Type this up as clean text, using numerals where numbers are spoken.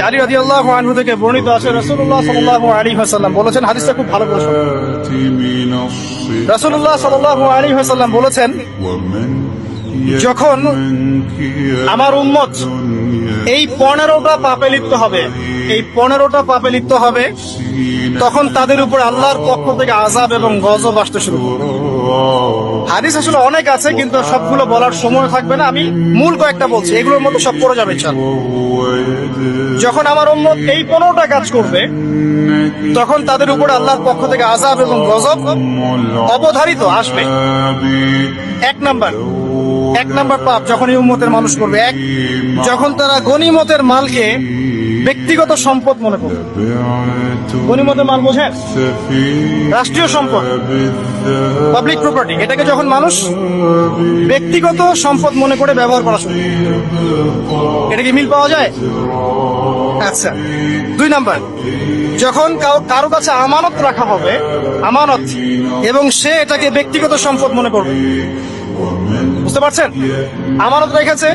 আলী রাদিয়াল্লাহু আনহু থেকে বর্ণিত আছে রাসূলুল্লাহ সাল্লাল্লাহু আলাইহি ওয়াসাল্লাম বলেছেন, হাদিসটা খুব ভালো করে শুনুন। রাসূলুল্লাহ সাল্লাল্লাহু আলাইহি ওয়াসাল্লাম বলেছেন, যখন আমার উম্মত এই 15টা পাপে লিপ্ত হবে, এই 15টা পাপে লিপ্ত হবে, তখন তাদের উপর আল্লাহর পক্ষ থেকে আযাব এবং গজব আসতে শুরু করবে। হাদিস আসলে অনেক আছে, কিন্তু সবগুলো বলার সময় থাকবে না, আমি মূল কয়েকটা বলছি, এগুলোর মধ্যে সব পড়ে যাবে ইনশাআল্লাহ। যখন আমার উম্মত এই 15টা কাজ করবে, তখন তাদের উপর আল্লাহর পক্ষ থেকে আযাব এবং গজব অবধারিত আসবে। এক নাম্বার পাপ যখন এই উম্মতের মানুষ করবে, যখন তারা গনিমতের মালকে ব্যক্তিগত সম্পদ মনে করবে। গনিমতের মাল বোঝেন? রাষ্ট্রীয় সম্পদ, পাবলিক প্রপার্টি, এটাকে যখন মানুষ ব্যক্তিগত সম্পদ মনে করে ব্যবহার করা শুরু করে। এটা কি মিল পাওয়া যায়? আচ্ছা। 2 নাম্বার, যখন কারো কাছে আমানত রাখা হবে, আমানত, এবং সে এটাকে ব্যক্তিগত সম্পদ মনে করবে। বুঝতে পারছেন? আমানত রেখেছে,